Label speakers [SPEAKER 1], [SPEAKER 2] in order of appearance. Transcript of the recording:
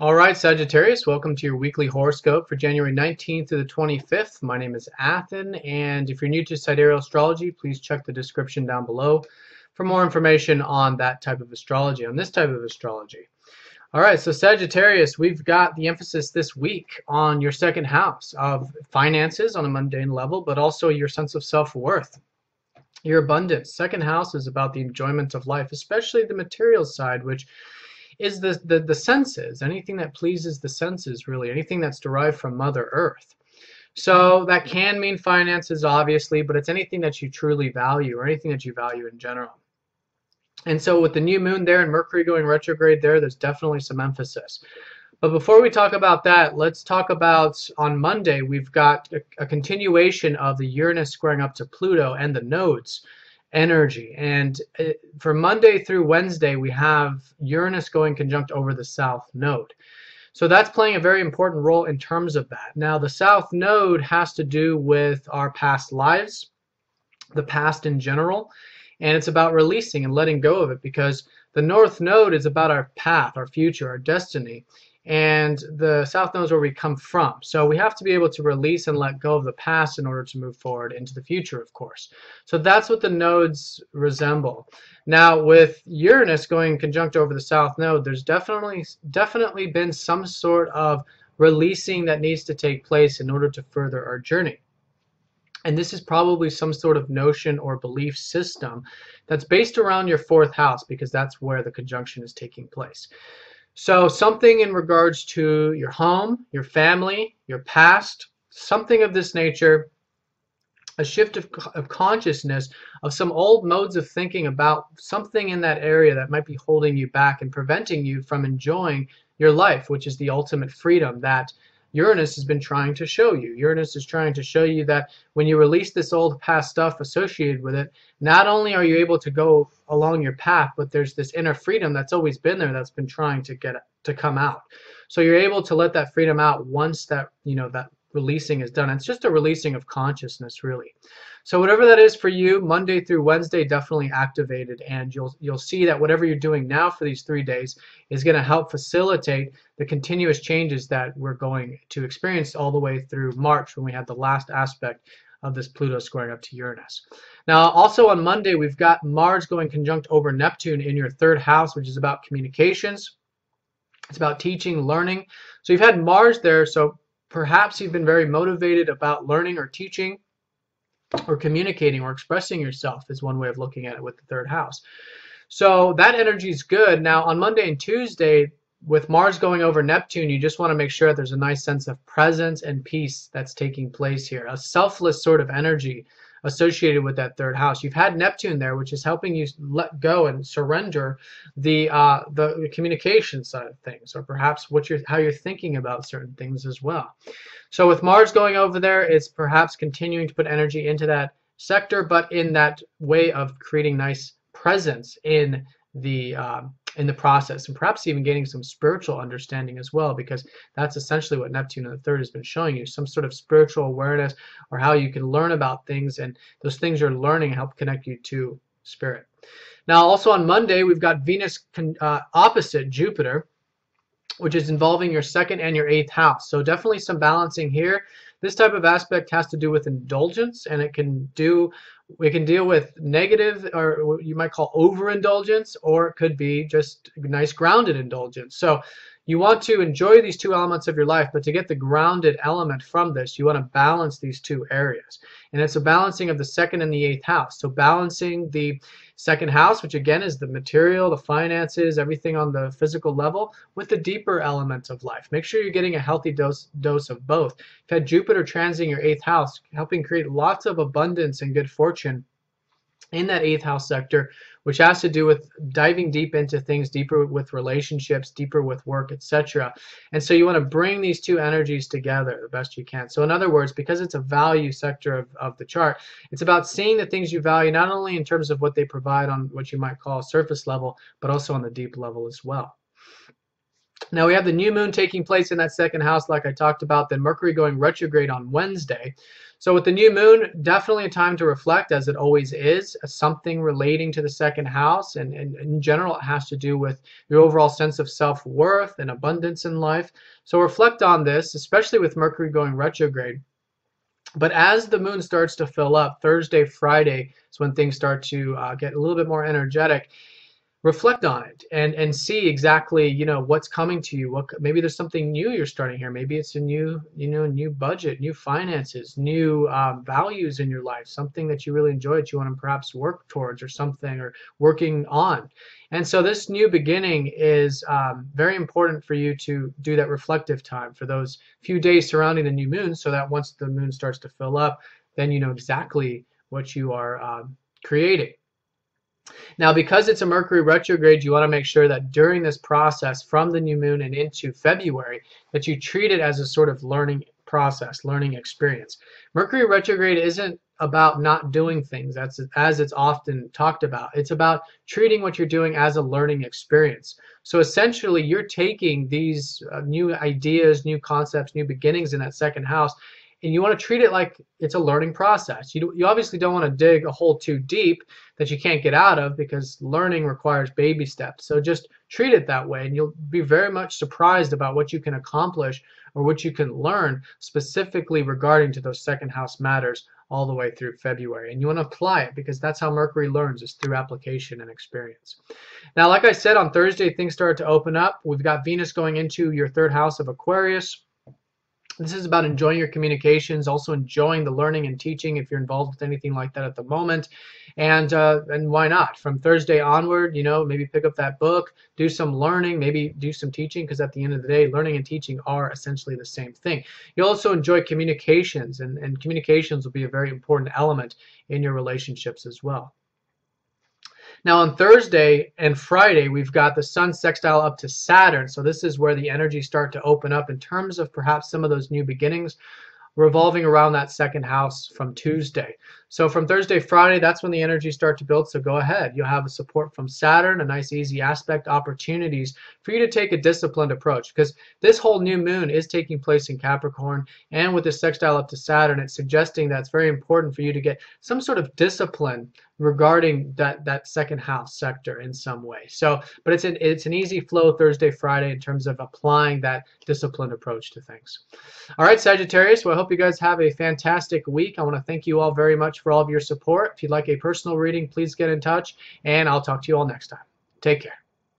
[SPEAKER 1] All right, Sagittarius, welcome to your weekly horoscope for January 19th to the 25th. My name is Athen, and if you're new to Sidereal Astrology, please check the description down below for more information on that type of astrology, on this type of astrology. All right, so Sagittarius, we've got the emphasis this week on your second house of finances on a mundane level, but also your sense of self-worth, your abundance. Second house is about the enjoyment of life, especially the material side, which is the senses, anything that pleases the senses, really, anything that's derived from Mother Earth. So that can mean finances, obviously, but it's anything that you truly value or anything that you value in general. And so with the new moon there and Mercury going retrograde there's definitely some emphasis. But before we talk about that, let's talk about on Monday, we've got a continuation of the Uranus squaring up to Pluto and the nodes energy. And for Monday through Wednesday, we have Uranus going conjunct over the South Node. So that's playing a very important role in terms of that. Now, the South Node has to do with our past lives, the past in general, and it's about releasing and letting go of it, because the North Node is about our path, our future, our destiny, and the South Node is where we come from. So we have to be able to release and let go of the past in order to move forward into the future, of course. So that's what the nodes resemble. Now, with Uranus going conjunct over the South Node, there's definitely been some sort of releasing that needs to take place in order to further our journey. And this is probably some sort of notion or belief system that's based around your fourth house, because that's where the conjunction is taking place. So something in regards to your home, your family, your past, something of this nature, a shift of consciousness of some old modes of thinking about something in that area that might be holding you back and preventing you from enjoying your life, which is the ultimate freedom that Uranus has been trying to show you. Uranus is trying to show you that when you release this old past stuff associated with it, not only are you able to go along your path, but there's this inner freedom that's always been there that's been trying to come out. So you're able to let that freedom out once that, that releasing is done. It's just a releasing of consciousness, really. So whatever that is for you, Monday through Wednesday, definitely activated, and you'll see that whatever you're doing now for these 3 days is going to help facilitate the continuous changes that we're going to experience all the way through March, when we had the last aspect of this Pluto squaring up to Uranus. Now, also on Monday, we've got Mars going conjunct over Neptune in your third house, which is about communications. It's about teaching, learning. So you've had Mars there, so perhaps you've been very motivated about learning or teaching or communicating or expressing yourself, is one way of looking at it with the third house. So that energy is good. Now on Monday and Tuesday, with Mars going over Neptune, you just want to make sure that there's a nice sense of presence and peace that's taking place here, a selfless sort of energy associated with that third house. You've had Neptune there, which is helping you let go and surrender the communication side of things, or perhaps how you're thinking about certain things as well. So with Mars going over there, it's perhaps continuing to put energy into that sector, but in that way of creating nice presence in the process, and perhaps even gaining some spiritual understanding as well, because that's essentially what Neptune in the third has been showing you, some sort of spiritual awareness, or how you can learn about things, and those things you're learning help connect you to spirit. Now also on Monday, we've got Venus opposite Jupiter, which is involving your second and your eighth house. So definitely some balancing here. This type of aspect has to do with indulgence, and it can deal with negative, or what you might call overindulgence, or it could be just nice grounded indulgence. So you want to enjoy these two elements of your life, but to get the grounded element from this, you want to balance these two areas. And it's a balancing of the second and the eighth house. So balancing the second house, which again is the material, the finances, everything on the physical level, with the deeper elements of life. Make sure you're getting a healthy dose of both. You've had Jupiter transiting your eighth house, helping create lots of abundance and good fortune in that eighth house sector, which has to do with diving deep into things, deeper with relationships, deeper with work, etc. And so you want to bring these two energies together the best you can. So in other words, because it's a value sector of the chart, it's about seeing the things you value, not only in terms of what they provide on what you might call surface level, but also on the deep level as well. Now we have the new moon taking place in that second house like I talked about, then Mercury going retrograde on Wednesday. So with the new moon, definitely a time to reflect, as it always is, something relating to the second house. And in general, it has to do with your overall sense of self-worth and abundance in life. So reflect on this, especially with Mercury going retrograde. But as the moon starts to fill up, Thursday, Friday is when things start to get a little bit more energetic. Reflect on it and see exactly, you know, what's coming to you. What, maybe there's something new you're starting here. Maybe it's a new, you know, new budget, new finances, new values in your life, something that you really enjoy that you want to perhaps work towards or something, or working on. And so this new beginning is very important for you to do that reflective time for those few days surrounding the new moon, so that once the moon starts to fill up, then you know exactly what you are creating. Now, because it's a Mercury retrograde, you want to make sure that during this process from the new moon and into February, that you treat it as a sort of learning process, learning experience. Mercury retrograde isn't about not doing things, as it's often talked about. It's about treating what you're doing as a learning experience. So essentially, you're taking these new ideas, new concepts, new beginnings in that second house, and you want to treat it like it's a learning process. You obviously don't want to dig a hole too deep that you can't get out of, because learning requires baby steps. So just treat it that way, and you'll be very much surprised about what you can accomplish or what you can learn specifically regarding to those second house matters all the way through February. And you want to apply it, because that's how Mercury learns, is through application and experience. Now, like I said, on Thursday, things start to open up. We've got Venus going into your third house of Aquarius. This is about enjoying your communications, also enjoying the learning and teaching if you're involved with anything like that at the moment. And why not? From Thursday onward, you know, maybe pick up that book, do some learning, maybe do some teaching, because at the end of the day, learning and teaching are essentially the same thing. You'll also enjoy communications, and communications will be a very important element in your relationships as well. Now on Thursday and Friday, we've got the Sun sextile up to Saturn. So this is where the energies start to open up in terms of perhaps some of those new beginnings revolving around that second house from Tuesday. So from Thursday, Friday, that's when the energies start to build. So go ahead. You'll have a support from Saturn, a nice easy aspect, opportunities for you to take a disciplined approach, because this whole new moon is taking place in Capricorn, and with the sextile up to Saturn, it's suggesting that it's very important for you to get some sort of discipline regarding that second house sector in some way. So, but it's an easy flow Thursday, Friday in terms of applying that disciplined approach to things. All right, Sagittarius, well, I hope you guys have a fantastic week. I want to thank you all very much for all of your support. If you'd like a personal reading, please get in touch, and I'll talk to you all next time. Take care.